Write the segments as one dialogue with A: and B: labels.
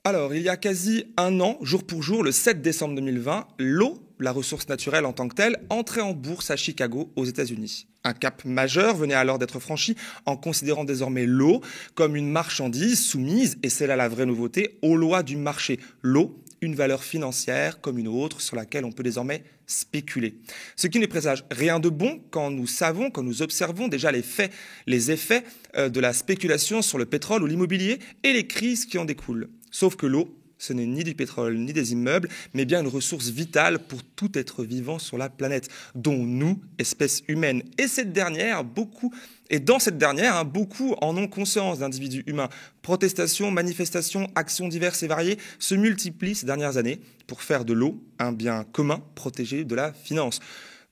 A: Alors, il y a quasi un an, jour pour jour, le 7 décembre 2020, l'eau, la ressource naturelle en tant que telle, entrait en bourse à Chicago, aux États-Unis. Un cap majeur venait alors d'être franchi en considérant désormais l'eau comme une marchandise soumise, et c'est là la vraie nouveauté, aux lois du marché. L'eau, une valeur financière comme une autre sur laquelle on peut désormais spéculer. Ce qui ne présage rien de bon quand nous observons déjà les effets de la spéculation sur le pétrole ou l'immobilier et les crises qui en découlent. Sauf que l'eau, ce n'est ni du pétrole ni des immeubles, mais bien une ressource vitale pour tout être vivant sur la planète, dont nous, espèces humaines. Et dans cette dernière, beaucoup en ont conscience d'individus humains. Protestations, manifestations, actions diverses et variées se multiplient ces dernières années pour faire de l'eau un bien commun protégé de la finance.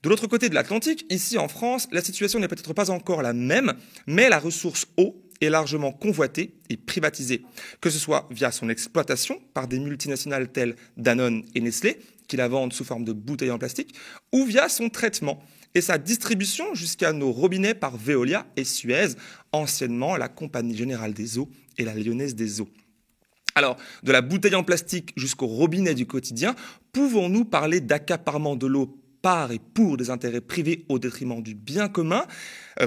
A: De l'autre côté de l'Atlantique, ici en France, la situation n'est peut-être pas encore la même, mais la ressource eau est largement convoitée et privatisée, que ce soit via son exploitation par des multinationales telles Danone et Nestlé, qui la vendent sous forme de bouteilles en plastique, ou via son traitement et sa distribution jusqu'à nos robinets par Veolia et Suez, anciennement la Compagnie Générale des Eaux et la Lyonnaise des Eaux. Alors, de la bouteille en plastique jusqu'au robinet du quotidien, pouvons-nous parler d'accaparement de l'eau par et pour des intérêts privés au détriment du bien commun?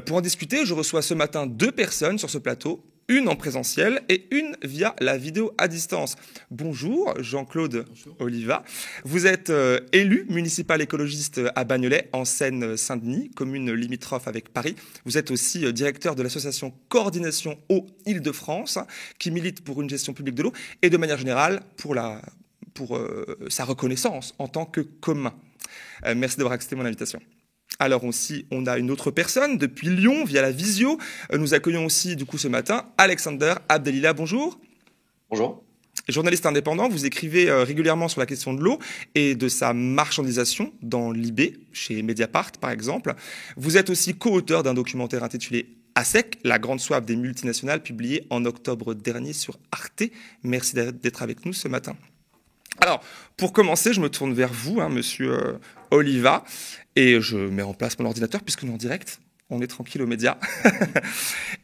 A: Pour en discuter, je reçois ce matin 2 personnes sur ce plateau, une en présentiel et une via la vidéo à distance. Bonjour, Jean-Claude Oliva. Vous êtes élu municipal écologiste à Bagnolet, en Seine-Saint-Denis, commune limitrophe avec Paris. Vous êtes aussi directeur de l'association Coordination Eau Île-de-France, qui milite pour une gestion publique de l'eau et de manière générale pour sa reconnaissance en tant que commun. Merci d'avoir accepté mon invitation. Alors aussi, on a une autre personne depuis Lyon via la visio. Nous accueillons aussi du coup ce matin Alexander Abdelila. Bonjour.
B: Bonjour.
A: Journaliste indépendant, vous écrivez régulièrement sur la question de l'eau et de sa marchandisation dans l'IB, chez Mediapart par exemple. Vous êtes aussi co-auteur d'un documentaire intitulé À sec, la grande soif des multinationales, publié en octobre dernier sur Arte. Merci d'être avec nous ce matin. Alors, pour commencer, je me tourne vers vous, monsieur Oliva, et je mets en place mon ordinateur, puisque nous en direct, on est tranquille aux médias.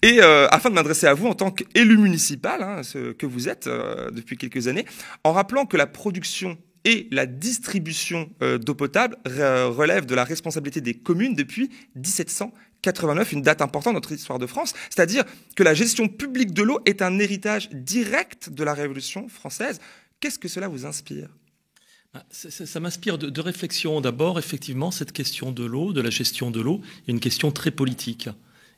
A: Et afin de m'adresser à vous en tant qu'élu municipal, ce que vous êtes depuis quelques années, en rappelant que la production et la distribution d'eau potable relèvent de la responsabilité des communes depuis 1789, une date importante dans notre histoire de France, c'est-à-dire que la gestion publique de l'eau est un héritage direct de la Révolution française. Qu'est-ce que cela vous inspire ?
C: Ça m'inspire de réflexion. D'abord, effectivement, cette question de l'eau, de la gestion de l'eau, est une question très politique.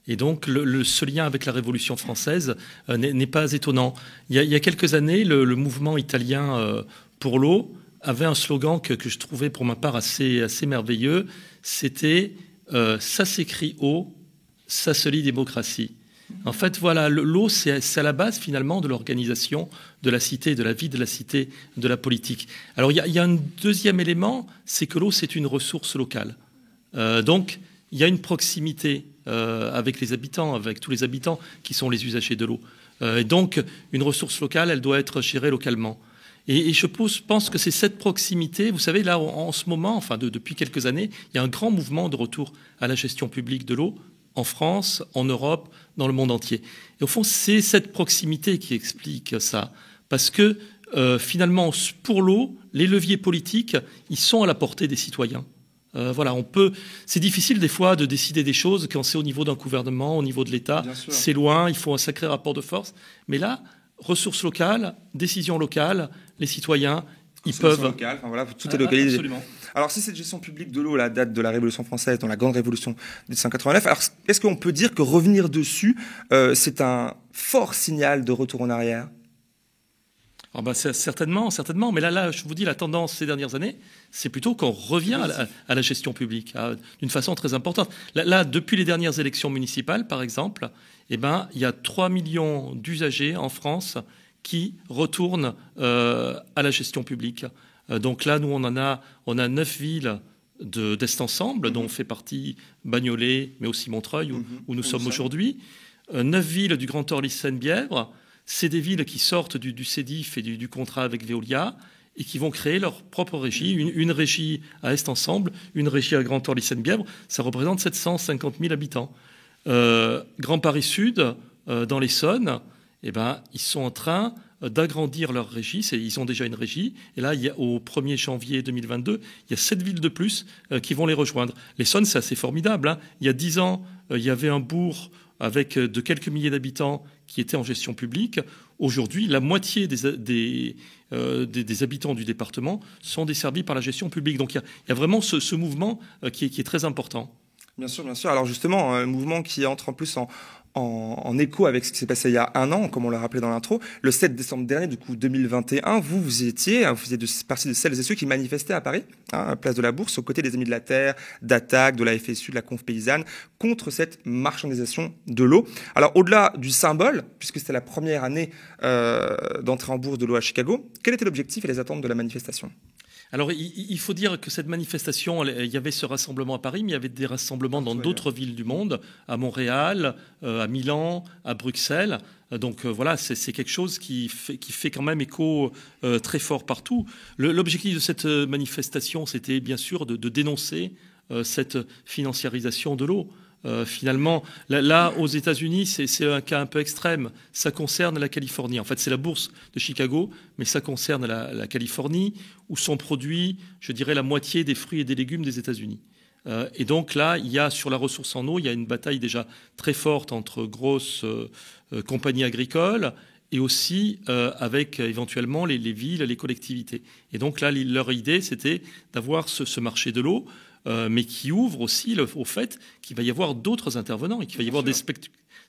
C: Et donc, ce lien avec la Révolution française n'est pas étonnant. Il y a quelques années, le mouvement italien pour l'eau avait un slogan que je trouvais pour ma part assez merveilleux. C'était « ça s'écrit eau, ça se lit démocratie ». En fait, voilà, l'eau, c'est à la base, finalement, de l'organisation de la cité, de la vie de la cité, de la politique. Alors, il y a un deuxième élément, c'est que l'eau, c'est une ressource locale. Donc, il y a une proximité avec les habitants, avec tous les habitants qui sont les usagers de l'eau. Et donc, une ressource locale, elle doit être gérée localement. Et je pense que c'est cette proximité, vous savez, là, en ce moment, depuis quelques années, il y a un grand mouvement de retour à la gestion publique de l'eau, en France, en Europe, dans le monde entier. Et au fond, c'est cette proximité qui explique ça. Parce que, finalement, pour l'eau, les leviers politiques, ils sont à la portée des citoyens. C'est difficile des fois de décider des choses quand c'est au niveau d'un gouvernement, au niveau de l'État. C'est loin, il faut un sacré rapport de force. Mais là, ressources locales, décisions locales, les citoyens, ils peuvent...
A: Locale, tout est localisé.
C: Absolument.
A: Alors, si cette gestion publique de l'eau, la date de la Révolution française, dans la Grande Révolution de 1789, alors est-ce qu'on peut dire que revenir dessus, c'est un fort signal de retour en arrière ?
C: Certainement. Mais là, je vous dis, la tendance ces dernières années, c'est plutôt qu'on revient à la gestion publique, d'une façon très importante. Là, depuis les dernières élections municipales, par exemple, il y a 3 millions d'usagers en France qui retournent à la gestion publique. Donc là, nous, on a 9 villes d'Est Ensemble, dont fait partie Bagnolet, mais aussi Montreuil, où nous sommes aujourd'hui. 9 villes du Grand Orly-Seine-Bièvre. C'est des villes qui sortent du CEDIF et du contrat avec Veolia et qui vont créer leur propre régie. Une régie à Est Ensemble, une régie à Grand Orly-Seine-Bièvre. Ça représente 750 000 habitants. Grand Paris Sud, dans l'Essonne, ils sont en train d'agrandir leur régie. Ils ont déjà une régie. Et là, au 1er janvier 2022, il y a 7 villes de plus qui vont les rejoindre. L'Essonne, c'est assez formidable, hein. Il y a 10 ans, il y avait un bourg avec de quelques milliers d'habitants qui étaient en gestion publique. Aujourd'hui, la moitié des habitants du département sont desservis par la gestion publique. Donc il y a vraiment ce mouvement qui est très important.
A: Bien sûr, bien sûr. Alors justement, un mouvement qui entre en plus en écho avec ce qui s'est passé il y a un an, comme on l'a rappelé dans l'intro. Le 7 décembre dernier, du coup 2021, vous faisiez partie de celles et ceux qui manifestaient à Paris, à Place de la Bourse, aux côtés des Amis de la Terre, d'Attac, de la FSU, de la Conf Paysanne, contre cette marchandisation de l'eau. Alors au-delà du symbole, puisque c'était la première année d'entrée en bourse de l'eau à Chicago, quel était l'objectif et les attentes de la manifestation ?
C: Alors, il faut dire que cette manifestation, il y avait ce rassemblement à Paris, mais il y avait des rassemblements dans d'autres villes du monde, à Montréal, à Milan, à Bruxelles. Donc voilà, c'est quelque chose qui fait quand même écho très fort partout. L'objectif de cette manifestation, c'était bien sûr de dénoncer cette financiarisation de l'eau. Finalement, là, aux États-Unis, c'est un cas un peu extrême. Ça concerne la Californie. En fait, c'est la bourse de Chicago, mais ça concerne la Californie, où sont produits, je dirais, la moitié des fruits et des légumes des États-Unis. Et donc là, il y a sur la ressource en eau, il y a une bataille déjà très forte entre grosses compagnies agricoles et aussi avec éventuellement les villes, les collectivités. Et donc là, leur idée, c'était d'avoir ce marché de l'eau, mais qui ouvre aussi au fait qu'il va y avoir d'autres intervenants et qu'il va y avoir des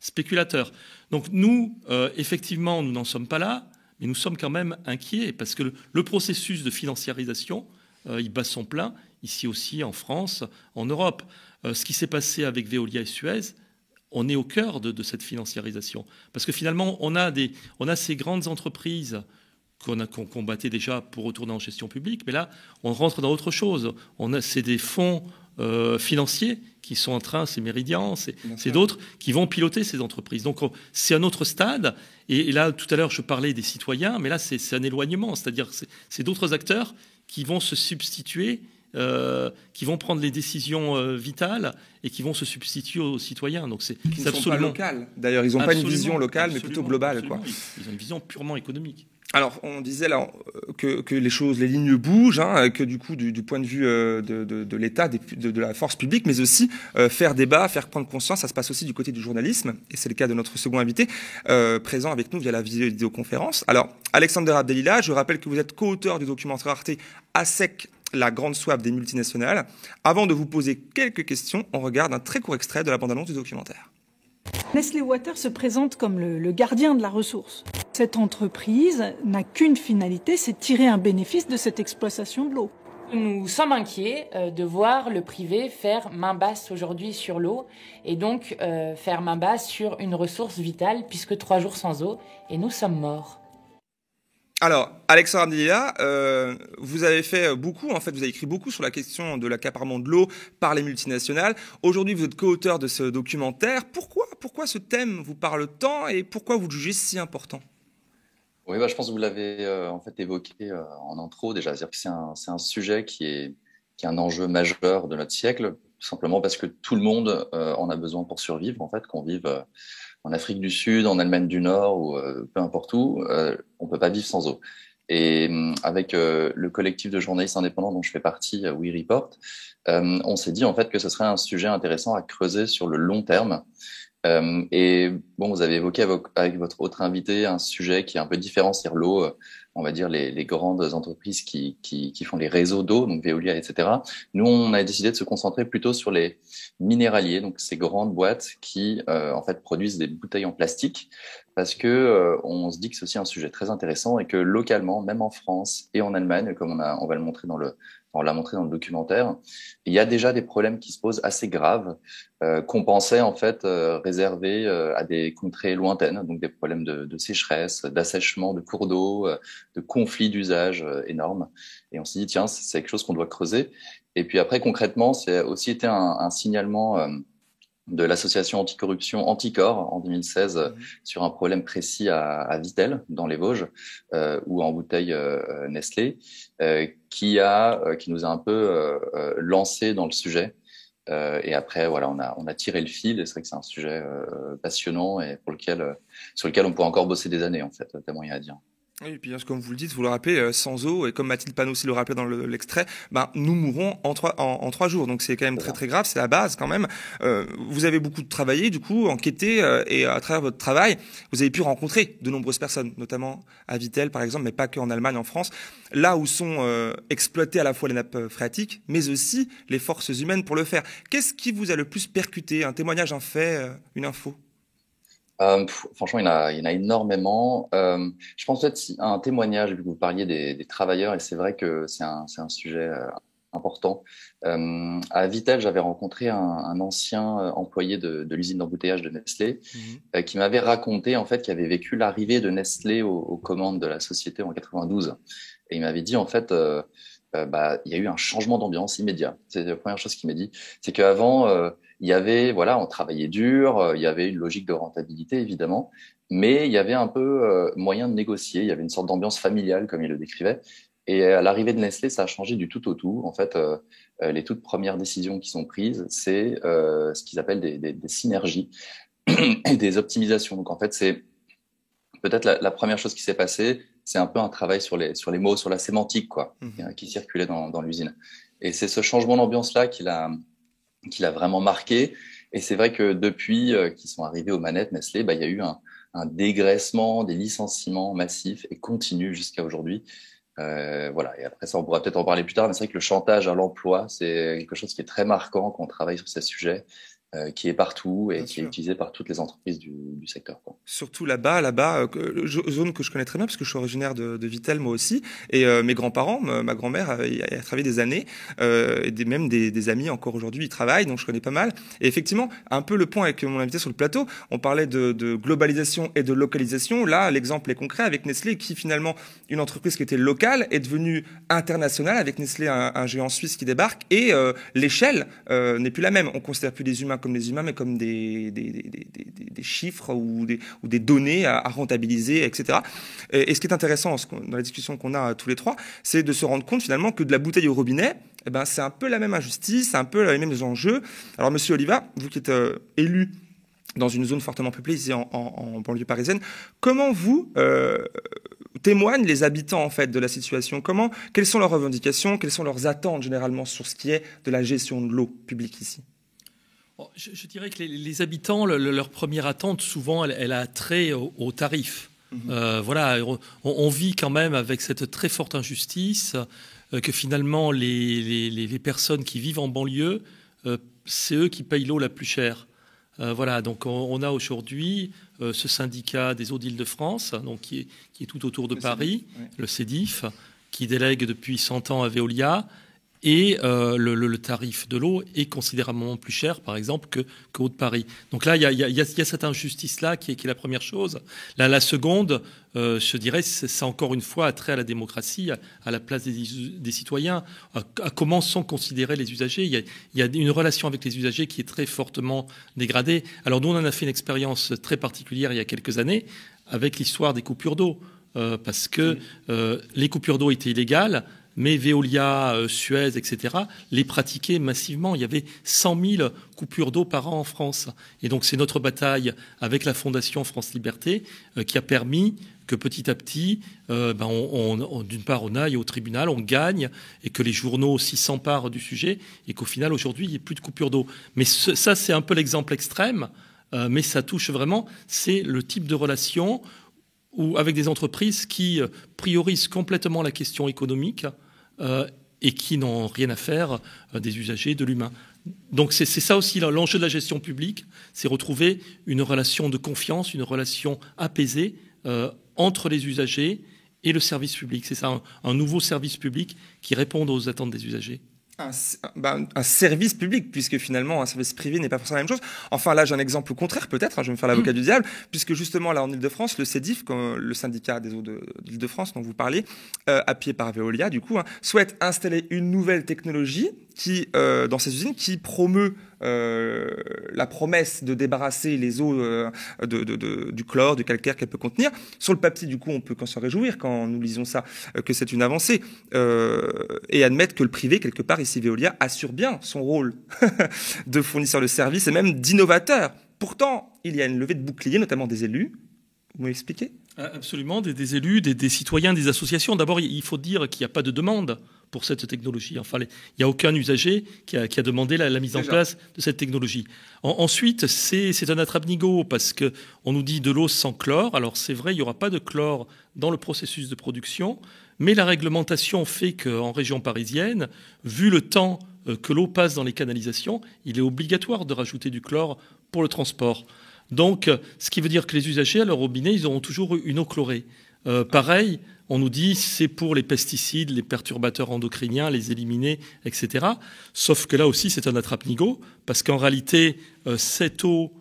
C: spéculateurs. Donc nous, effectivement, nous n'en sommes pas là, mais nous sommes quand même inquiets parce que le processus de financiarisation, il bat son plein, ici aussi en France, en Europe. Ce qui s'est passé avec Veolia et Suez, on est au cœur de cette financiarisation. Parce que finalement, on a ces grandes entreprises qu'on combattait déjà pour retourner en gestion publique, mais là, on rentre dans autre chose. C'est des fonds financiers qui sont en train, c'est Meridian, c'est d'autres, qui vont piloter ces entreprises. Donc, c'est un autre stade. Et là, tout à l'heure, je parlais des citoyens, mais là, c'est un éloignement. C'est-à-dire que c'est d'autres acteurs qui vont se substituer, qui vont prendre les décisions vitales et qui vont se substituer aux citoyens. Donc, c'est
A: absolument... Sont pas locales. D'ailleurs, ils n'ont pas une vision locale, mais plutôt globale. Quoi.
C: Ils ont une vision purement économique.
A: Alors, on disait là que les lignes bougent, hein, que du coup, du point de vue de l'État, de la force publique, mais aussi faire débat, faire prendre conscience, ça se passe aussi du côté du journalisme, et c'est le cas de notre second invité, présent avec nous via la vidéoconférence. Alors, Alexander Abdelila, je rappelle que vous êtes co-auteur du documentaire Arte À sec, la grande soif des multinationales. Avant de vous poser quelques questions, on regarde un très court extrait de la bande-annonce du documentaire.
B: Nestlé Water se présente comme le gardien de la ressource. Cette entreprise n'a qu'une finalité, c'est de tirer un bénéfice de cette exploitation de l'eau.
D: Nous sommes inquiets de voir le privé faire main basse aujourd'hui sur l'eau et donc faire main basse sur une ressource vitale puisque 3 jours sans eau et nous sommes morts.
A: Alors, Alexandre Abdelila, vous avez fait beaucoup, en fait, vous avez écrit beaucoup sur la question de l'accaparement de l'eau par les multinationales. Aujourd'hui, vous êtes co-auteur de ce documentaire. Pourquoi ce thème vous parle tant et pourquoi vous le jugez si important ?
E: Oui, je pense que vous l'avez en fait évoqué en intro déjà, c'est-à-dire que c'est un sujet qui est un enjeu majeur de notre siècle, tout simplement parce que tout le monde en a besoin pour survivre, en fait, qu'on vive en Afrique du Sud, en Allemagne du Nord ou peu importe où, on peut pas vivre sans eau. Et avec le collectif de journalistes indépendants dont je fais partie, We Report, on s'est dit en fait que ce serait un sujet intéressant à creuser sur le long terme. Et bon, vous avez évoqué avec votre autre invité un sujet qui est un peu différent, c'est-à-dire l'eau, on va dire les grandes entreprises qui font les réseaux d'eau, donc Veolia, etc. Nous, on a décidé de se concentrer plutôt sur les minéraliers, donc ces grandes boîtes qui en fait produisent des bouteilles en plastique, parce que on se dit que c'est aussi un sujet très intéressant et que localement, même en France et en Allemagne, comme on va le montrer on l'a montré dans le documentaire, il y a déjà des problèmes qui se posent assez graves qu'on pensait en fait réservés à des contrées lointaines, donc des problèmes de sécheresse, d'assèchement de cours d'eau, de conflits d'usage énormes. Et on s'est dit tiens, c'est quelque chose qu'on doit creuser. Et puis après concrètement, c'est aussi été un signalement de l'association anticorruption Anticor en 2016 sur un problème précis à Vittel dans les Vosges ou en bouteille Nestlé qui nous a un peu lancé dans le sujet et après voilà on a tiré le fil et c'est vrai que c'est un sujet passionnant et sur lequel on peut encore bosser des années en fait tellement il y a à dire.
A: Oui, et puis comme vous le dites, vous le rappelez, sans eau, et comme Mathilde Panot aussi le rappelait dans l'extrait, nous mourrons en 3 jours. Donc c'est quand même très très grave, c'est la base quand même. Vous avez beaucoup travaillé, du coup, enquêté, et à travers votre travail, vous avez pu rencontrer de nombreuses personnes, notamment à Vittel par exemple, mais pas que en Allemagne, en France, là où sont exploitées à la fois les nappes phréatiques, mais aussi les forces humaines pour le faire. Qu'est-ce qui vous a le plus percuté? Un témoignage, un fait, une info?
E: Franchement, il y en a énormément. Je pense peut-être à un témoignage, vu que vous parliez des travailleurs, et c'est vrai que c'est un sujet important. À Vittel, j'avais rencontré un ancien employé de l'usine d'embouteillage de Nestlé, qui m'avait raconté en fait qu'il avait vécu l'arrivée de Nestlé aux commandes de la société en 92. Et il m'avait dit en fait, il y a eu un changement d'ambiance immédiat. C'est la première chose qu'il m'a dit. C'est qu'avant, il y avait, voilà, on travaillait dur, il y avait une logique de rentabilité évidemment, mais il y avait un peu moyen de négocier. Il y avait une sorte d'ambiance familiale, comme il le décrivait. Et à l'arrivée de Nestlé, ça a changé du tout au tout. En fait, les toutes premières décisions qui sont prises, c'est ce qu'ils appellent des synergies et des optimisations. Donc en fait, c'est peut-être la première chose qui s'est passée, c'est un peu un travail sur les mots, sur la sémantique, quoi, qui circulait dans l'usine. Et c'est ce changement d'ambiance-là qui l'a vraiment marqué. Et c'est vrai que depuis qu'ils sont arrivés aux manettes Nestlé, il y a eu un dégraissement, des licenciements massifs et continus jusqu'à aujourd'hui. Voilà. Et après ça, on pourra peut-être en parler plus tard, mais c'est vrai que le chantage à l'emploi, c'est quelque chose qui est très marquant quand on travaille sur ces sujets, qui est partout et qui est utilisé par toutes les entreprises du secteur, quoi.
A: Surtout là-bas, zone que je connais très bien parce que je suis originaire de Vittel moi aussi, et mes grands-parents, ma grand-mère a travaillé des années, et même des amis encore aujourd'hui ils travaillent, donc je connais pas mal. Et effectivement, un peu le point avec mon invité sur le plateau, on parlait de globalisation et de localisation. Là, l'exemple est concret avec Nestlé, qui finalement, une entreprise qui était locale est devenue internationale avec Nestlé, un géant suisse qui débarque, et l'échelle n'est plus la même. On considère plus des humains comme des humains, mais comme des chiffres ou des données à rentabiliser, etc. Et ce qui est intéressant dans la discussion qu'on a tous les trois, c'est de se rendre compte finalement que de la bouteille au robinet, c'est un peu la même injustice, c'est un peu les mêmes enjeux. Alors Monsieur Oliva, vous qui êtes élu dans une zone fortement peuplée ici en banlieue parisienne, comment vous témoignent les habitants en fait de la situation? Quelles sont leurs revendications, quelles sont leurs attentes généralement sur ce qui est de la gestion de l'eau publique ici?
C: Je dirais que les habitants, leur première attente, souvent, elle a trait au tarif. Voilà, on vit quand même avec cette très forte injustice que finalement, les personnes qui vivent en banlieue, c'est eux qui payent l'eau la plus chère. Voilà, donc on a aujourd'hui ce syndicat des eaux d'Île-de-France, donc qui est tout autour de Paris, le CEDIF, qui délègue depuis 100 ans à Veolia. Et le tarif de l'eau est considérablement plus cher, par exemple, que Haute-Paris. Donc là, il y a cette injustice-là qui est la première chose. Là, la seconde, je dirais, c'est encore une fois attrait à la démocratie, à la place des citoyens, à comment sont considérés les usagers. Il y a une relation avec les usagers qui est très fortement dégradée. Alors nous, on en a fait une expérience très particulière il y a quelques années avec l'histoire des coupures d'eau, parce que les coupures d'eau étaient illégales, mais Veolia, Suez, etc., les pratiquaient massivement. Il y avait 100 000 coupures d'eau par an en France. Et donc, c'est notre bataille avec la Fondation France Liberté qui a permis que petit à petit, d'une part, on aille au tribunal, on gagne, et que les journaux aussi s'emparent du sujet, et qu'au final, aujourd'hui, il n'y ait plus de coupures d'eau. Mais ça, c'est un peu l'exemple extrême, mais ça touche vraiment, c'est le type de relation ou avec des entreprises qui priorisent complètement la question économique et qui n'ont rien à faire des usagers, de l'humain. Donc c'est ça aussi l'enjeu de la gestion publique, c'est retrouver une relation de confiance, une relation apaisée entre les usagers et le service public. C'est ça, un nouveau service public qui réponde aux attentes des usagers.
A: Un service public, puisque finalement un service privé n'est pas forcément la même chose. Enfin là j'ai un exemple contraire peut-être, je vais me faire l'avocat du diable, puisque justement là en Ile-de-France, le CEDIF, le syndicat des eaux d'Île-de-France dont vous parlez, appuyé par Veolia du coup, souhaite installer une nouvelle technologie qui, dans ces usines, qui promeut la promesse de débarrasser les eaux du chlore, du calcaire qu'elle peut contenir. Sur le papier, du coup, on peut qu'en se réjouir quand nous lisons ça, que c'est une avancée, et admettre que le privé, quelque part, ici Veolia, assure bien son rôle de fournisseur de services et même d'innovateur. Pourtant, il y a une levée de boucliers, notamment des élus. Vous m'expliquez ?
C: Absolument, des élus, des citoyens, des associations. D'abord, il faut dire qu'il n'y a pas de demande pour cette technologie. Enfin, il n'y a aucun usager qui a demandé la mise en place de cette technologie. Ensuite, c'est un attrape-nigo parce qu'on nous dit de l'eau sans chlore. Alors, c'est vrai, il n'y aura pas de chlore dans le processus de production, mais la réglementation fait qu'en région parisienne, vu le temps que l'eau passe dans les canalisations, il est obligatoire de rajouter du chlore pour le transport. Donc, ce qui veut dire que les usagers, à leur robinet, ils auront toujours une eau chlorée. Pareil, on nous dit c'est pour les pesticides, les perturbateurs endocriniens, les éliminer, etc. Sauf que là aussi, c'est un attrape-nigo, parce qu'en réalité, cette eau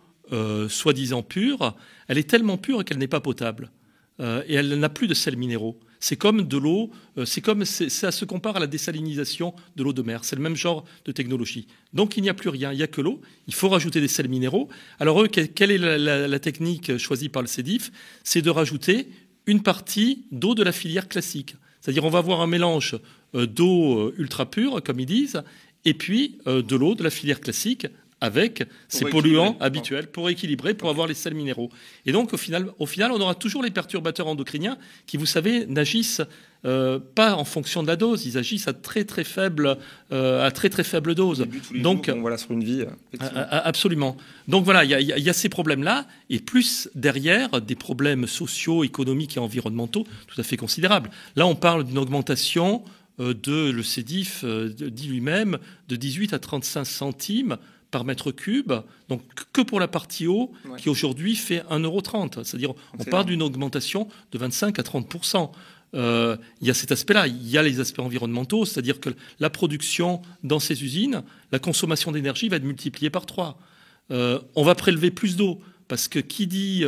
C: soi-disant pure, elle est tellement pure qu'elle n'est pas potable. Et elle n'a plus de sels minéraux. C'est comme de l'eau, ça se compare à la désalinisation de l'eau de mer. C'est le même genre de technologie. Donc il n'y a plus rien, il n'y a que l'eau. Il faut rajouter des sels minéraux. Alors eux, quelle est la technique choisie par le CEDIF? C'est de rajouter une partie d'eau de la filière classique. C'est-à-dire on va avoir un mélange d'eau ultra pure, comme ils disent, et puis de l'eau de la filière classique avec ces polluants habituels pour équilibrer, pour avoir les sels minéraux. Et donc, au final, on aura toujours les perturbateurs endocriniens qui, vous savez, n'agissent pas en fonction de la dose. Ils agissent à très très faible dose.
A: Donc, voilà, sur une vie.
C: Absolument. Donc voilà, il y a ces problèmes-là, et plus derrière des problèmes sociaux, économiques et environnementaux tout à fait considérables. Là, on parle d'une augmentation le CEDIF dit lui-même, de 18 à 35 centimes par mètre cube, donc que pour la partie eau, qui aujourd'hui fait 1,30 €. C'est-à-dire on part d'une augmentation de 25 à 30%. Il y a cet aspect-là. Il y a les aspects environnementaux, c'est-à-dire que la production dans ces usines, la consommation d'énergie va être multipliée par 3. On va prélever plus d'eau, parce que qui dit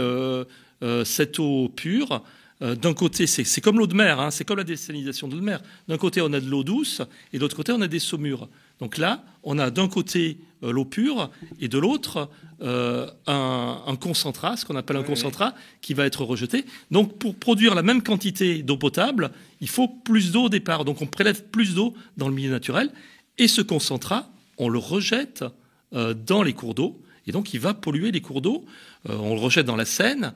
C: cette eau pure, d'un côté, c'est comme l'eau de mer, hein, c'est comme la désalinisation de l'eau de mer. D'un côté, on a de l'eau douce, et de l'autre côté, on a des saumures. Donc là, on a d'un côté l'eau pure, et de l'autre, un concentrat, ce qu'on appelle un concentrat, qui va être rejeté. Donc pour produire la même quantité d'eau potable, il faut plus d'eau au départ. Donc on prélève plus d'eau dans le milieu naturel, et ce concentrat, on le rejette dans les cours d'eau, et donc il va polluer les cours d'eau. On le rejette dans la Seine,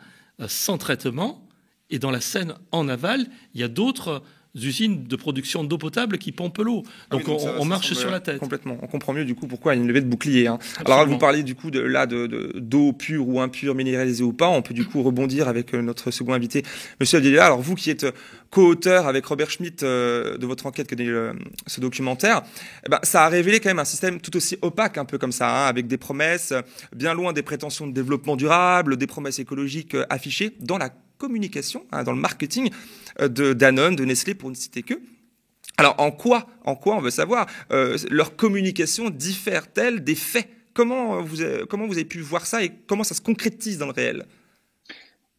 C: sans traitement. Et dans la Seine, en aval, il y a d'autres usines de production d'eau potable qui pompent l'eau. Donc, on marche sur la tête.
A: Complètement. On comprend mieux du coup pourquoi il y a une levée de bouclier. Hein. Alors vous parlez du coup d'eau pure ou impure, minéralisée ou pas. On peut du coup rebondir avec notre second invité, Monsieur Abdillah. Alors vous qui êtes co-auteur avec Robert Schmitt de votre enquête que ce documentaire, ça a révélé quand même un système tout aussi opaque, un peu comme ça, hein, avec des promesses bien loin des prétentions de développement durable, des promesses écologiques affichées dans la communication, hein, dans le marketing de Danone, de Nestlé, pour ne citer que. Alors, en quoi, on veut savoir, leur communication diffère-t-elle des faits? Comment vous avez pu voir ça et comment ça se concrétise dans le réel?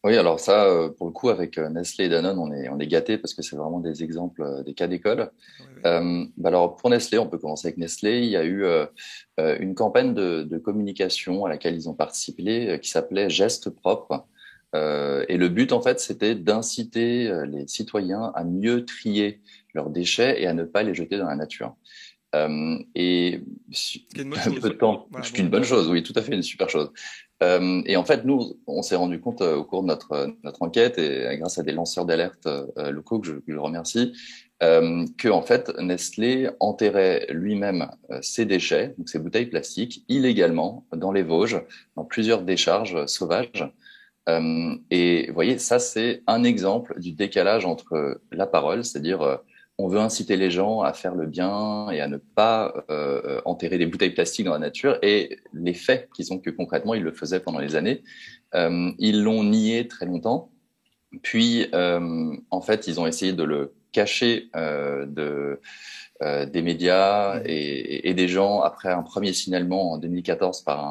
E: Oui, alors ça, pour le coup, avec Nestlé et Danone, on est gâtés parce que c'est vraiment des exemples, des cas d'école. Oui. Alors, pour Nestlé, on peut commencer avec Nestlé. Il y a eu une campagne de communication à laquelle ils ont participé qui s'appelait Gestes propres. Et le but, en fait, c'était d'inciter les citoyens à mieux trier leurs déchets et à ne pas les jeter dans la nature. Et un peu de temps, c'est une bonne chose, oui, tout à fait, une super chose. Et en fait, nous, on s'est rendu compte au cours de notre enquête et grâce à des lanceurs d'alerte locaux que je remercie, que en fait, Nestlé enterrait lui-même ses déchets, donc ses bouteilles plastiques, illégalement dans les Vosges, dans plusieurs décharges sauvages. Et vous voyez, ça c'est un exemple du décalage entre la parole, c'est-à-dire on veut inciter les gens à faire le bien et à ne pas enterrer des bouteilles plastiques dans la nature, et les faits qui sont que concrètement ils le faisaient pendant les années. Ils l'ont nié très longtemps, puis en fait ils ont essayé de le cacher des médias et des gens, après un premier signalement en 2014 par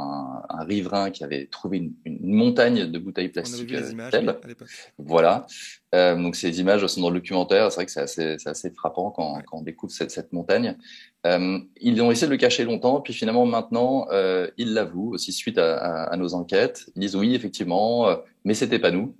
E: un riverain qui avait trouvé une montagne de bouteilles plastiques.
A: On avait vu les images à l'époque.
E: Voilà. Donc ces images sont dans le documentaire. C'est vrai que c'est assez frappant quand on découvre cette montagne. Ils ont essayé de le cacher longtemps, puis finalement maintenant ils l'avouent aussi suite à nos enquêtes. Ils disent oui effectivement, mais c'était pas nous.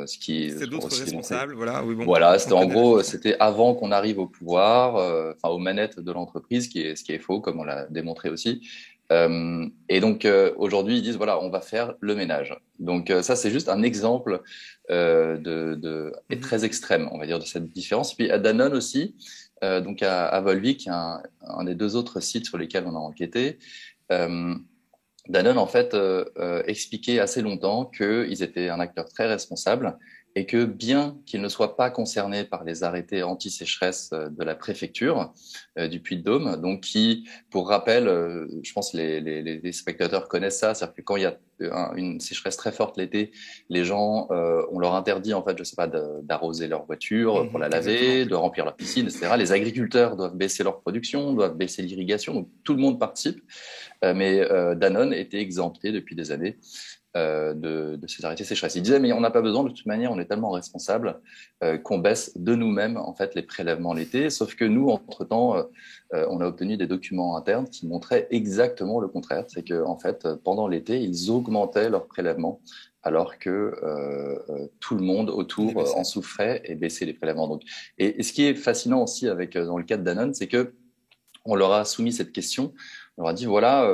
A: C'est d'autres responsables. Voilà. Oui, bon,
E: voilà. C'était en gros, c'était avant qu'on arrive au pouvoir, aux manettes de l'entreprise, ce qui est faux, comme on l'a démontré aussi. Et donc aujourd'hui, ils disent voilà, on va faire le ménage. Donc ça, c'est juste un exemple et très extrême, on va dire, de cette différence. Puis à Danone aussi, donc à Volvic, un des 2 autres sites sur lesquels on a enquêté. Danone, en fait, expliquait assez longtemps qu'ils étaient un acteur très responsable et que bien qu'ils ne soient pas concernés par les arrêtés anti-sécheresse de la préfecture du Puy-de-Dôme, donc qui, pour rappel, je pense que les spectateurs connaissent ça, c'est-à-dire que quand il y a une sécheresse très forte l'été, les gens, on leur interdit, en fait, je sais pas, d'arroser leur voiture pour la laver, de remplir leur piscine, etc. Les agriculteurs doivent baisser leur production, doivent baisser l'irrigation, donc tout le monde participe. Mais Danone était exempté depuis des années de ces arrêtés sécheresse. Il disait mais on n'a pas besoin, de toute manière on est tellement responsable qu'on baisse de nous-mêmes en fait les prélèvements l'été, sauf que nous entre-temps on a obtenu des documents internes qui montraient exactement le contraire, c'est que en fait pendant l'été ils augmentaient leurs prélèvements alors que tout le monde autour en souffrait et baissait les prélèvements. Donc, et ce qui est fascinant aussi dans le cas de Danone, c'est que on leur a soumis cette question. On leur a dit voilà,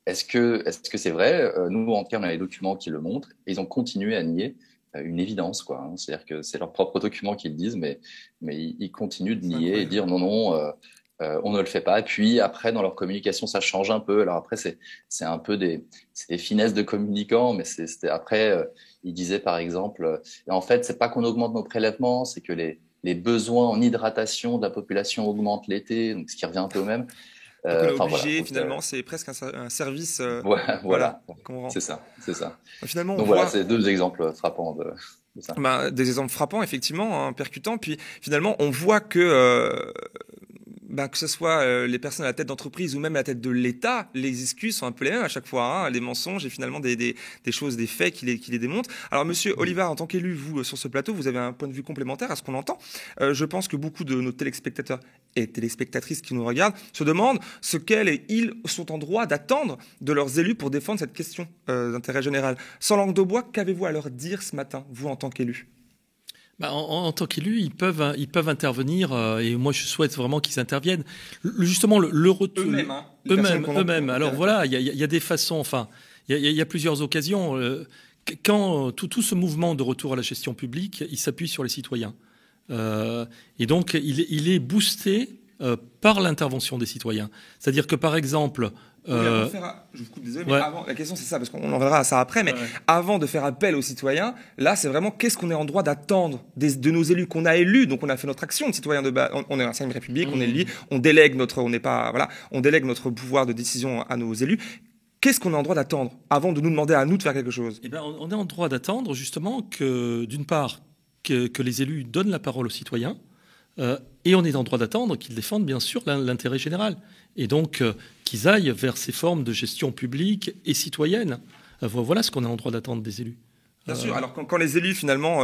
E: est-ce que c'est vrai? Nous, en tout cas, on a les documents qui le montrent. Et ils ont continué à nier une évidence, quoi. Hein. C'est-à-dire que c'est leurs propres documents qui le disent, mais ils continuent de nier et dire non, on ne le fait pas. Puis après, dans leur communication, ça change un peu. Alors après, c'est un peu des finesses de communicants, mais c'était après, ils disaient par exemple, en fait, c'est pas qu'on augmente nos prélèvements, c'est que les besoins en hydratation de la population augmentent l'été, donc ce qui revient un peu au même.
A: Donc on est obligé, finalement, c'est presque un service.
E: Voilà. C'est ça.
A: Finalement,
E: donc voilà, c'est 2 exemples frappants de ça.
A: Des exemples frappants, effectivement, hein, percutants. Puis finalement, on voit que ce soit les personnes à la tête d'entreprise ou même à la tête de l'État, les excuses sont un peu les mêmes à chaque fois, hein, les mensonges et finalement des choses, des faits qui les démontrent. Alors Monsieur Olivard, en tant qu'élu, vous, sur ce plateau, vous avez un point de vue complémentaire à ce qu'on entend. Je pense que beaucoup de nos téléspectateurs et téléspectatrices qui nous regardent se demandent ce qu'elles et ils sont en droit d'attendre de leurs élus pour défendre cette question d'intérêt général. Sans langue de bois, qu'avez-vous à leur dire ce matin, vous, en tant qu'élu ?
C: En tant qu'élus, ils peuvent intervenir et moi je souhaite vraiment qu'ils interviennent. Justement, le retour eux-mêmes. Alors voilà, il y a des façons. Enfin, il y a plusieurs occasions. Quand tout ce mouvement de retour à la gestion publique, il s'appuie sur les citoyens et donc il est boosté par l'intervention des citoyens. C'est-à-dire que par exemple.
A: Je vous coupe, désolé, mais avant, la question c'est ça, parce qu'on en reviendra à ça après, mais avant de faire appel aux citoyens, là c'est vraiment qu'est-ce qu'on est en droit d'attendre de nos élus qu'on a élus, donc on a fait notre action de citoyen de base, on est un 5e République, on est élu, on délègue notre pouvoir de décision à nos élus. Qu'est-ce qu'on est en droit d'attendre avant de nous demander à nous de faire quelque chose ?
C: On est en droit d'attendre justement que, d'une part, que les élus donnent la parole aux citoyens, et on est en droit d'attendre qu'ils défendent bien sûr l'intérêt général et donc qu'ils aillent vers ces formes de gestion publique et citoyenne. Voilà ce qu'on est en droit d'attendre des élus.
A: Bien sûr. Alors quand les élus finalement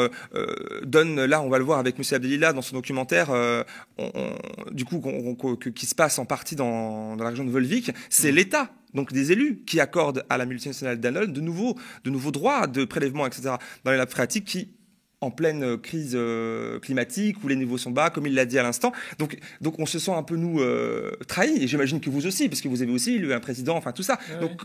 A: donnent, là on va le voir avec M. Abdelila dans son documentaire, qui se passe en partie dans la région de Volvic, c'est l'État. Donc des élus qui accordent à la multinationale Danone de nouveaux droits de prélèvement, etc. dans les nappes phréatiques qui en pleine crise climatique où les niveaux sont bas, comme il l'a dit à l'instant. Donc on se sent un peu, nous, trahis, et j'imagine que vous aussi, parce que vous avez aussi élu un président, enfin tout ça. Ouais. Donc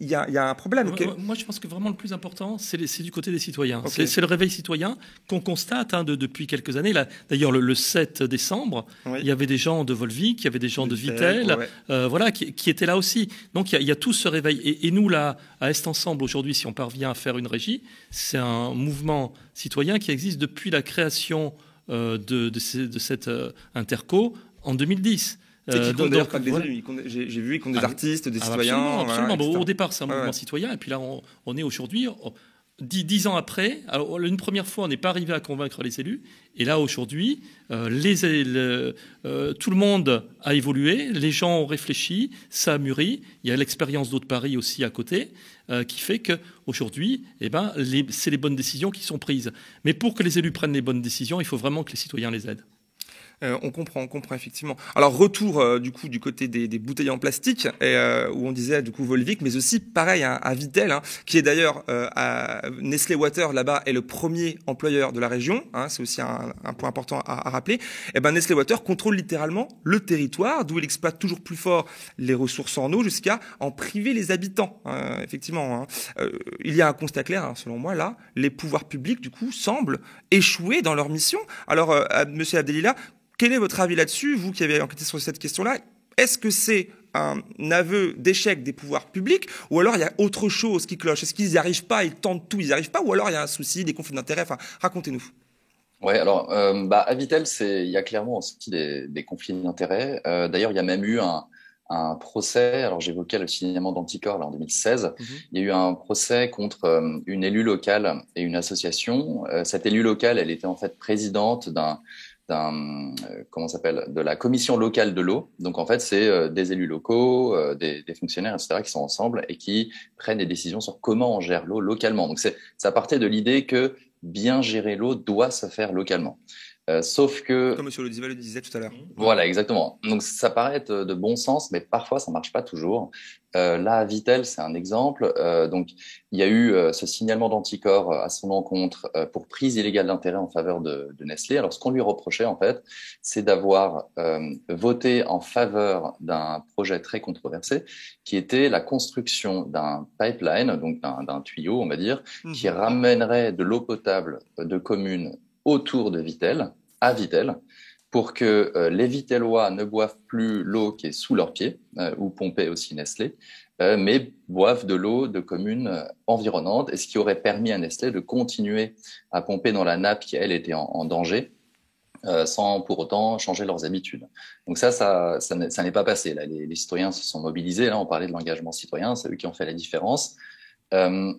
A: il y a un problème.
C: Moi, je pense que vraiment le plus important, c'est du côté des citoyens. Okay. C'est le réveil citoyen qu'on constate depuis quelques années. Là, d'ailleurs, le 7 décembre, il y avait des gens de Volvic, il y avait des gens de Vittel, qui étaient là aussi. Donc, il y a tout ce réveil. Et nous, là, à Est Ensemble, aujourd'hui, si on parvient à faire une régie, c'est un mouvement citoyen qui existe depuis la création de cette interco en 2010.
A: D'ailleurs pas que des élus, j'ai vu qu'ils comptent des artistes, des citoyens.
C: Absolument. Au départ, c'est un mouvement citoyen, et puis là, on est aujourd'hui, 10 ans après. Alors, une première fois, on n'est pas arrivé à convaincre les élus, et là, aujourd'hui, tout le monde a évolué, les gens ont réfléchi, ça a mûri. Il y a l'expérience d'Eau de Paris aussi à côté, qui fait qu'aujourd'hui, c'est les bonnes décisions qui sont prises. Mais pour que les élus prennent les bonnes décisions, il faut vraiment que les citoyens les aident.
A: On comprend effectivement. Alors retour du coup du côté des bouteilles en plastique où on disait du coup Volvic, mais aussi pareil à Vittel, qui est d'ailleurs à Nestlé Water là-bas est le premier employeur de la région. C'est aussi un point important à rappeler. Et ben Nestlé Water contrôle littéralement le territoire, d'où il exploite toujours plus fort les ressources en eau jusqu'à en priver les habitants. Effectivement, il y a un constat clair selon moi là. Les pouvoirs publics du coup semblent échouer dans leur mission. Alors Monsieur Abdelila, quel est votre avis là-dessus, vous qui avez enquêté sur cette question-là? Est-ce que c'est un aveu d'échec des pouvoirs publics ou alors il y a autre chose qui cloche? Est-ce qu'ils n'y arrivent pas, ils tentent tout, ils n'y arrivent pas, ou alors il y a un souci, des conflits d'intérêts? Enfin, racontez-nous.
E: Ouais, alors à Vittel, il y a clairement aussi des conflits d'intérêts. D'ailleurs, il y a même eu un procès. Alors j'évoquais le signalement d'Anticor là en 2016. Il y a eu un procès contre une élue locale et une association. Cette élue locale, elle était en fait présidente de la commission locale de l'eau. Donc en fait, c'est des élus locaux, des fonctionnaires, etc., qui sont ensemble et qui prennent des décisions sur comment on gère l'eau localement. Donc ça partait de l'idée que bien gérer l'eau doit se faire localement. Sauf que...
A: Comme M. Lodival le disait tout à l'heure.
E: Voilà, exactement. Donc ça paraît être de bon sens, mais parfois ça marche pas toujours. Là, à Vittel, c'est un exemple. Donc il y a eu ce signalement d'Anticor à son encontre pour prise illégale d'intérêt en faveur de Nestlé. Alors ce qu'on lui reprochait en fait, c'est d'avoir voté en faveur d'un projet très controversé, qui était la construction d'un pipeline, donc d'un tuyau, on va dire, qui ramènerait de l'eau potable de communes autour de Vittel, à Vittel, pour que les Vittellois ne boivent plus l'eau qui est sous leurs pieds, ou pompée aussi Nestlé, mais boivent de l'eau de communes environnantes, et ce qui aurait permis à Nestlé de continuer à pomper dans la nappe qui, elle, était en danger, sans pour autant changer leurs habitudes. Donc ça n'est pas passé. Là, les citoyens se sont mobilisés. Là, on parlait de l'engagement citoyen, c'est eux qui ont fait la différence.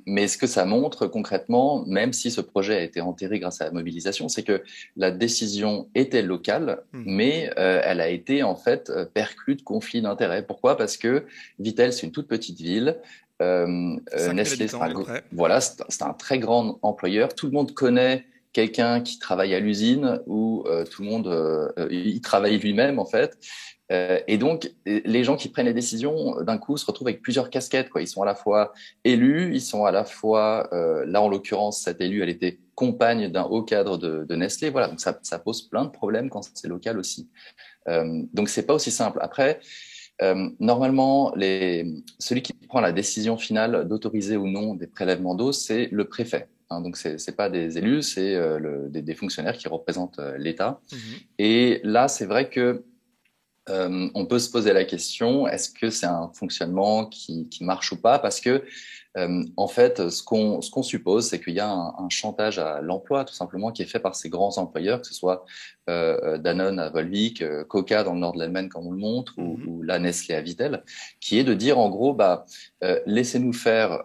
E: Mais ce que ça montre concrètement, même si ce projet a été enterré grâce à la mobilisation, c'est que la décision était locale, mais elle a été en fait perclue de conflits d'intérêts. Pourquoi? Parce que Vittel, c'est une toute petite ville. Nestlé, c'est un très grand employeur. Tout le monde connaît quelqu'un qui travaille à l'usine ou tout le monde il travaille lui-même en fait. Et donc, les gens qui prennent les décisions, d'un coup, se retrouvent avec plusieurs casquettes, quoi. Ils sont à la fois élus, ils sont à la fois, là, en l'occurrence, cette élue, elle était compagne d'un haut cadre de Nestlé. Voilà, donc ça pose plein de problèmes quand c'est local aussi. Donc, c'est pas aussi simple. Après, normalement, celui qui prend la décision finale d'autoriser ou non des prélèvements d'eau, c'est le préfet. Donc, c'est pas des élus, c'est des fonctionnaires qui représentent l'État. Et là, c'est vrai que on peut se poser la question, est-ce que c'est un fonctionnement qui marche ou pas? Parce que en fait, ce qu'on suppose, c'est qu'il y a un chantage à l'emploi, tout simplement, qui est fait par ces grands employeurs, que ce soit Danone à Volvic, Coca dans le nord de l'Allemagne, comme on le montre, ou la Nestlé à Vittel, qui est de dire en gros, laissez-nous faire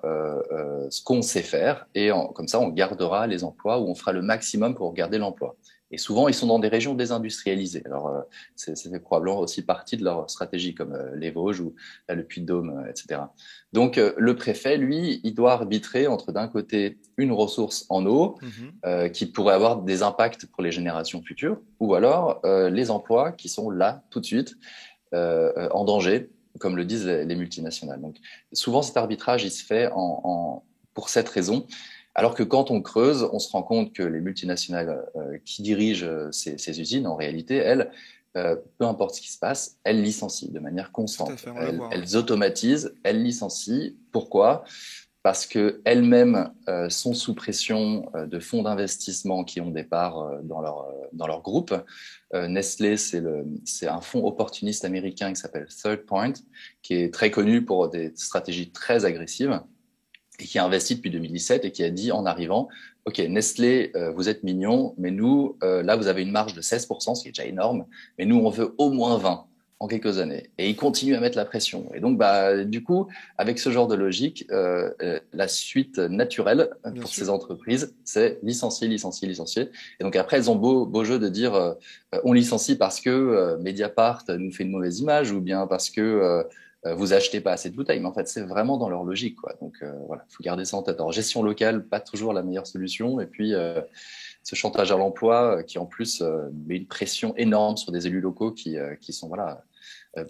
E: ce qu'on sait faire, et comme ça, on gardera les emplois, ou on fera le maximum pour garder l'emploi. Et souvent, ils sont dans des régions désindustrialisées. Alors, c'est probablement aussi partie de leur stratégie, comme les Vosges ou le Puy-de-Dôme, etc. Donc, le préfet, lui, il doit arbitrer entre, d'un côté, une ressource en eau qui pourrait avoir des impacts pour les générations futures, ou alors les emplois qui sont là, tout de suite, en danger, comme le disent les multinationales. Donc, souvent, cet arbitrage, il se fait pour cette raison. Alors que quand on creuse, on se rend compte que les multinationales qui dirigent ces usines, en réalité, elles, peu importe ce qui se passe, elles licencient de manière constante. Elles automatisent, elles licencient. Pourquoi? Parce que elles-mêmes sont sous pression de fonds d'investissement qui ont des parts dans leur groupe. Nestlé, c'est un fonds opportuniste américain qui s'appelle Third Point, qui est très connu pour des stratégies très agressives, et qui a investi depuis 2017 et qui a dit en arrivant, OK, Nestlé, vous êtes mignons, mais nous, là, vous avez une marge de 16%, ce qui est déjà énorme, mais nous, on veut au moins 20 en quelques années. Et ils continuent à mettre la pression. Et donc, du coup, avec ce genre de logique, la suite naturelle pour ces entreprises, c'est licencier, licencier, licencier. Et donc après, elles ont beau jeu de dire on licencie parce que Mediapart nous fait une mauvaise image, ou bien parce que vous achetez pas assez de bouteilles. Mais en fait, c'est vraiment dans leur logique, quoi. Donc voilà, faut garder ça en tête. Alors, gestion locale, pas toujours la meilleure solution. Et puis ce chantage à l'emploi qui en plus met une pression énorme sur des élus locaux qui sont voilà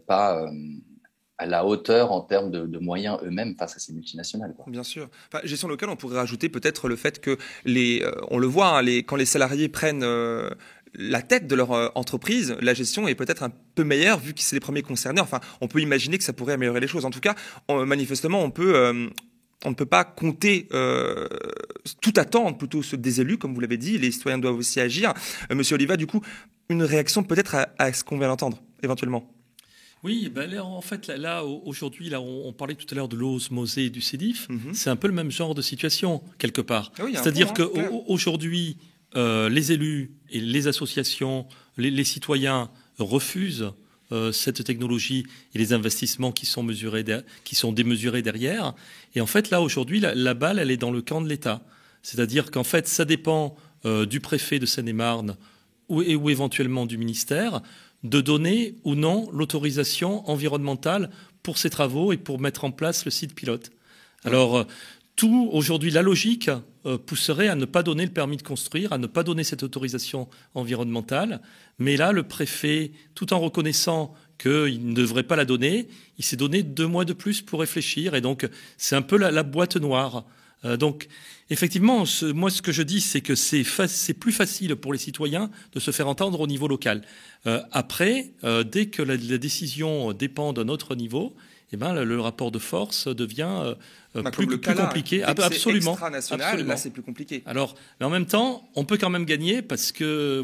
E: pas à la hauteur en termes de moyens eux-mêmes face à ces multinationales, quoi.
A: Bien sûr. Enfin, gestion locale, on pourrait rajouter peut-être le fait que on le voit, hein, quand les salariés prennent la tête de leur entreprise, la gestion est peut-être un peu meilleure vu que c'est les premiers concernés. Enfin, on peut imaginer que ça pourrait améliorer les choses. En tout cas, manifestement, on ne peut pas compter, tout attendre plutôt des élus, comme vous l'avez dit. Les citoyens doivent aussi agir. Monsieur Oliva, du coup, une réaction peut-être à ce qu'on vient d'entendre, éventuellement.
C: Oui, ben là, en fait, là aujourd'hui, là, on parlait tout à l'heure de l'osmose et du CEDIF. C'est un peu le même genre de situation, quelque part.
A: Oui,
C: c'est-à-dire qu'aujourd'hui, les élus et les associations, les citoyens refusent cette technologie et les investissements qui sont démesurés derrière. Et en fait, là, aujourd'hui, la balle, elle est dans le camp de l'État. C'est-à-dire qu'en fait, ça dépend du préfet de Seine-et-Marne ou éventuellement du ministère de donner ou non l'autorisation environnementale pour ces travaux et pour mettre en place le site pilote. Alors, aujourd'hui, la logique pousserait à ne pas donner le permis de construire, à ne pas donner cette autorisation environnementale. Mais là, le préfet, tout en reconnaissant qu'il ne devrait pas la donner, il s'est donné 2 mois de plus pour réfléchir. Et donc, c'est un peu la boîte noire. Donc, effectivement, moi, ce que je dis, c'est que c'est plus facile pour les citoyens de se faire entendre au niveau local. Après, dès que la décision dépend d'un autre niveau, eh ben, le rapport de force devient plus compliqué.
A: Absolument. Là, c'est plus compliqué.
C: Alors, mais en même temps, on peut quand même gagner parce que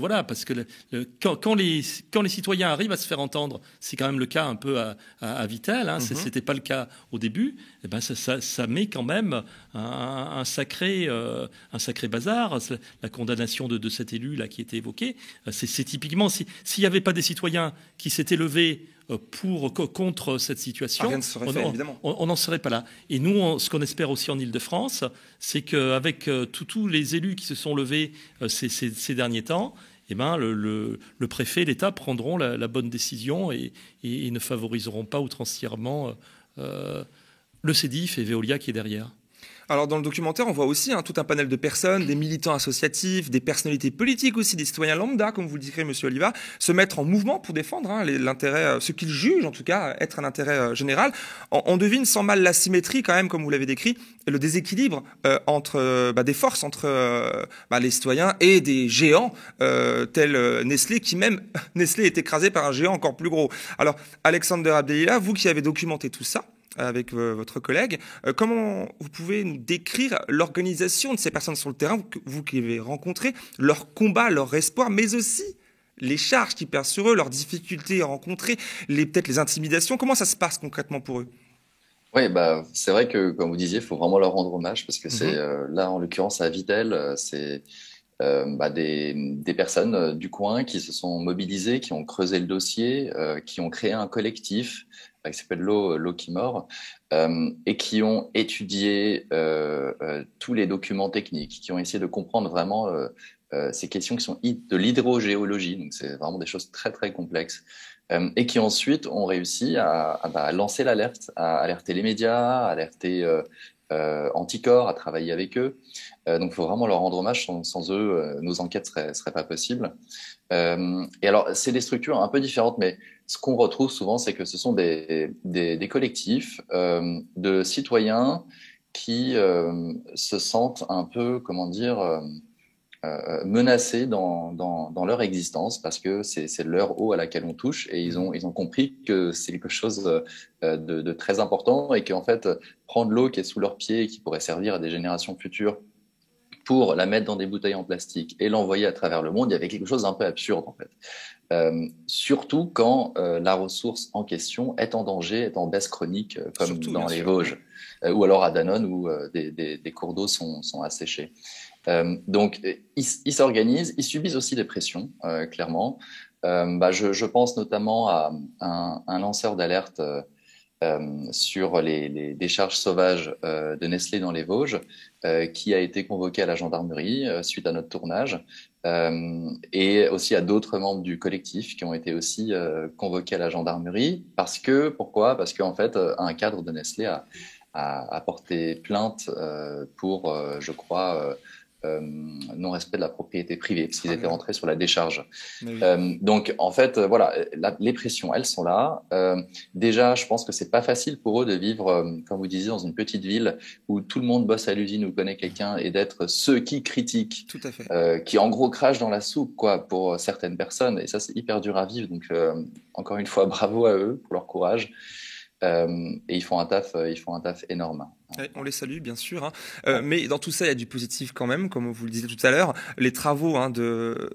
C: quand les citoyens arrivent à se faire entendre, c'est quand même le cas un peu à Vitel. Hein, c'était pas le cas au début. Eh ben, ça met quand même un sacré bazar. La condamnation de cet élu là qui était évoqué, c'est typiquement s'il n'y avait pas des citoyens qui s'étaient levés contre cette situation,
A: rien ne serait fait, évidemment.
C: On n'en serait pas là. Et nous, ce qu'on espère aussi en Ile-de-France, c'est qu'avec tous les élus qui se sont levés ces derniers temps, eh ben, le préfet et l'État prendront la bonne décision et ne favoriseront pas outrancièrement le CEDIF et Veolia qui est derrière.
A: Alors dans le documentaire, on voit aussi tout un panel de personnes, des militants associatifs, des personnalités politiques aussi, des citoyens lambda, comme vous le disiez, Monsieur Oliva, se mettre en mouvement pour défendre l'intérêt, ce qu'ils jugent en tout cas être un intérêt général. On devine sans mal l'asymétrie quand même, comme vous l'avez décrit, et le déséquilibre entre des forces entre les citoyens et des géants tels Nestlé, qui même Nestlé est écrasé par un géant encore plus gros. Alors Alexander Abdelila, vous qui avez documenté tout ça avec votre collègue, comment vous pouvez nous décrire l'organisation de ces personnes sur le terrain, vous qui avez rencontré, leur combat, leur espoir, mais aussi les charges qui pèsent sur eux, leurs difficultés rencontrées, peut-être les intimidations. Comment ça se passe concrètement pour eux ?
E: Oui, c'est vrai que, comme vous disiez, il faut vraiment leur rendre hommage parce que c'est là, en l'occurrence, à Vitel, c'est des personnes du coin qui se sont mobilisées, qui ont creusé le dossier, qui ont créé un collectif qui s'appelle L'eau qui mord, et qui ont étudié tous les documents techniques, qui ont essayé de comprendre vraiment ces questions qui sont de l'hydrogéologie, donc c'est vraiment des choses très très complexes, et qui ensuite ont réussi à lancer l'alerte, à alerter les médias, à alerter Anticor, à travailler avec eux. Donc il faut vraiment leur rendre hommage, sans eux, nos enquêtes seraient pas possibles. Et alors, c'est des structures un peu différentes, mais ce qu'on retrouve souvent, c'est que ce sont des collectifs de citoyens qui se sentent un peu, comment dire, menacés dans leur existence parce que c'est leur eau à laquelle on touche et ils ont compris que c'est quelque chose de très important et qu'en fait, prendre l'eau qui est sous leurs pieds et qui pourrait servir à des générations futures pour la mettre dans des bouteilles en plastique et l'envoyer à travers le monde, il y avait quelque chose d'un peu absurde en fait. Surtout quand la ressource en question est en danger, est en baisse chronique, comme surtout, dans les Vosges, ou alors à Danone où des cours d'eau sont asséchés. Donc ils s'organisent, ils subissent aussi des pressions, clairement. Je pense notamment à un lanceur d'alerte sur les décharges sauvages de Nestlé dans les Vosges, qui a été convoqué à la gendarmerie suite à notre tournage, et aussi à d'autres membres du collectif qui ont été aussi convoqués à la gendarmerie. Pourquoi? Parce qu'en fait, un cadre de Nestlé a porté plainte pour, je crois, non-respect de la propriété privée, parce qu'ils étaient rentrés sur la décharge. Donc, en fait, voilà, les pressions, elles sont là. Déjà, je pense que c'est pas facile pour eux de vivre, comme vous disiez, dans une petite ville où tout le monde bosse à l'usine ou connaît quelqu'un, et d'être ceux qui critiquent,
A: Tout à fait.
E: qui en gros crachent dans la soupe, quoi, pour certaines personnes. Et ça, c'est hyper dur à vivre. Donc, encore une fois, bravo à eux pour leur courage. Et ils font un taf énorme.
A: Ouais, on les salue, bien sûr. Hein. Mais dans tout ça, il y a du positif quand même, comme vous le disiez tout à l'heure. Les travaux de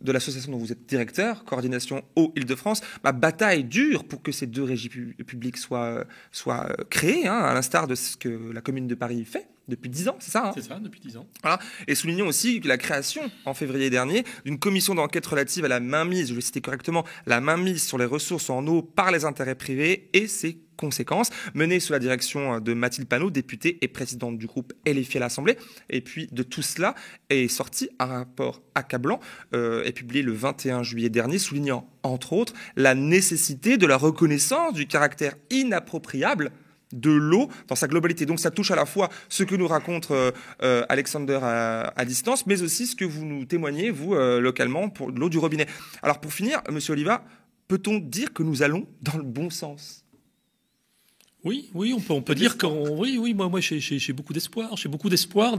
A: l'association dont vous êtes directeur, Coordination Eau Île-de-France, bataille dure pour que ces deux régies publiques soient créées, hein, à l'instar de ce que la commune de Paris fait depuis 10 ans, c'est ça, hein?
C: C'est ça, depuis 10 ans.
A: Voilà. Et soulignons aussi la création, en février dernier, d'une commission d'enquête relative à la mainmise, je vais citer correctement, la mainmise sur les ressources en eau par les intérêts privés et ses conséquences, menée sous la direction de Mathilde Panot, députée et présidente du groupe LFI à l'Assemblée. Et puis de tout cela est sorti un rapport accablant, et publié le 21 juillet dernier, soulignant entre autres la nécessité de la reconnaissance du caractère inappropriable de l'eau dans sa globalité. Donc ça touche à la fois ce que nous raconte Alexander à distance, mais aussi ce que vous nous témoignez, vous, localement, pour l'eau du robinet. Alors pour finir, Monsieur Oliva, peut-on dire que nous allons dans le bon sens ?
C: Oui, on peut dire que moi j'ai beaucoup d'espoir. J'ai beaucoup d'espoir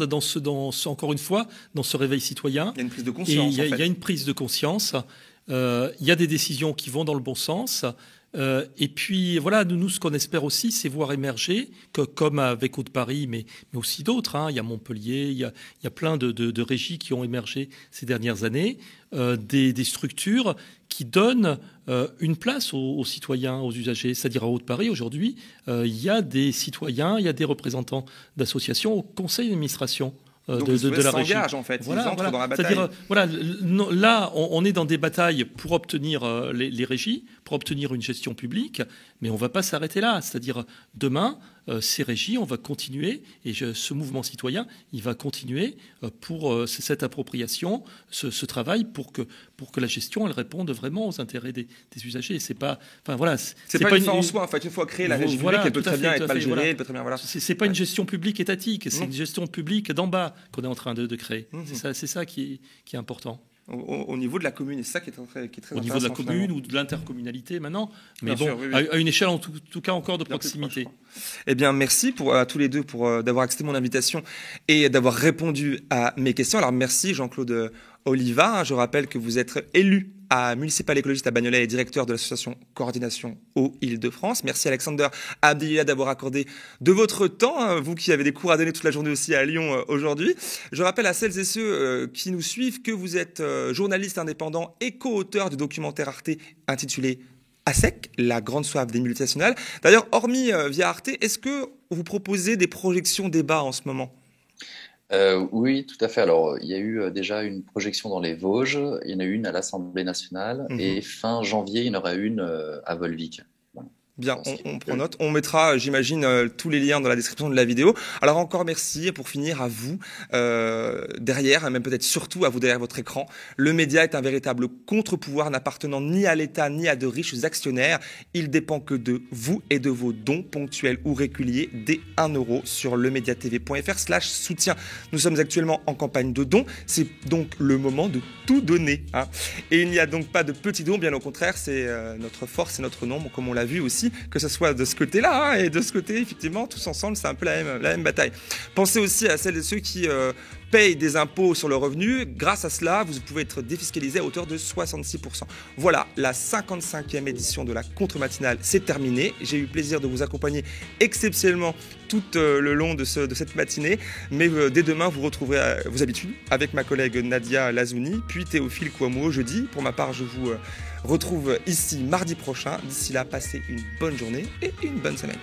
C: encore une fois, dans ce réveil citoyen.
A: Il y a une prise de conscience.
C: Il y a une prise de conscience. Il y a des décisions qui vont dans le bon sens. Et puis voilà, nous ce qu'on espère aussi, c'est voir émerger, comme avec Haut-de-Paris, mais aussi d'autres. Hein. Il y a Montpellier, il y a plein de régies qui ont émergé ces dernières années, des structures qui donnent une place aux citoyens, aux usagers. C'est-à-dire à Haut-de-Paris, aujourd'hui, il y a des citoyens, il y a des représentants d'associations au conseil d'administration.
A: Donc
C: de la régie.
A: En fait, ils entrent dans la bataille.
C: C'est-à-dire, là, on est dans des batailles pour obtenir les régies, pour obtenir une gestion publique, mais on ne va pas s'arrêter là. C'est-à-dire, demain, ces régies, on va continuer, et ce mouvement citoyen, il va continuer pour cette appropriation, ce travail, pour que la gestion, elle réponde vraiment aux intérêts des usagers. C'est pas
A: une fin en soi. En fait, une fois créée, la régie publique, elle peut très bien être mal gérée, elle peut très bien. Voilà.
C: C'est pas une gestion publique étatique, c'est une gestion publique d'en bas qu'on est en train de créer. C'est ça qui est important.
A: Au niveau de la commune, et c'est ça qui est très intéressant.
C: Au niveau de la commune ou de l'intercommunalité maintenant, mais bien sûr, oui. À une échelle en tout cas encore de proximité.
A: Eh bien, merci à tous les deux d'avoir accepté mon invitation et d'avoir répondu à mes questions. Alors merci Jean-Claude Oliva, je rappelle que vous êtes élu municipal écologiste à Bagnolet et directeur de l'association Coordination Eau Île-de-France. Merci Alexander Abdillah d'avoir accordé de votre temps, hein, vous qui avez des cours à donner toute la journée aussi à Lyon aujourd'hui. Je rappelle à celles et ceux qui nous suivent que vous êtes journaliste indépendant et co-auteur du documentaire Arte intitulé À sec, la grande soif des multinationales. D'ailleurs, hormis via Arte, est-ce que vous proposez des projections débats en ce moment ?
E: Oui, tout à fait. Alors, il y a eu déjà une projection dans les Vosges, il y en a eu une à l'Assemblée nationale, et fin janvier, il y en aura une à Volvic.
A: Bien, on prend note. On mettra, j'imagine, tous les liens dans la description de la vidéo. Alors encore merci. Pour finir, à vous, derrière, et même peut-être surtout à vous derrière votre écran, le média est un véritable contre-pouvoir n'appartenant ni à l'État ni à de riches actionnaires. Il dépend que de vous et de vos dons ponctuels ou réguliers dès 1 € sur lemediatv.fr/soutien. Nous sommes actuellement en campagne de dons. C'est donc le moment de tout donner. Hein. Et il n'y a donc pas de petits dons, bien au contraire, c'est notre force et notre nombre, comme on l'a vu aussi, que ce soit de ce côté-là, hein, et de ce côté, effectivement, tous ensemble, c'est un peu la même bataille. Pensez aussi à celles et ceux qui payent des impôts sur le revenu. Grâce à cela, vous pouvez être défiscalisé à hauteur de 66%. Voilà, la 55e édition de la contre-matinale, c'est terminé. J'ai eu plaisir de vous accompagner exceptionnellement tout le long de cette matinée. Mais dès demain, vous retrouverez vos habitudes avec ma collègue Nadia Lazouni, puis Théophile Kouamouo jeudi. Pour ma part, je vous retrouve ici mardi prochain. D'ici là, passez une bonne journée et une bonne semaine.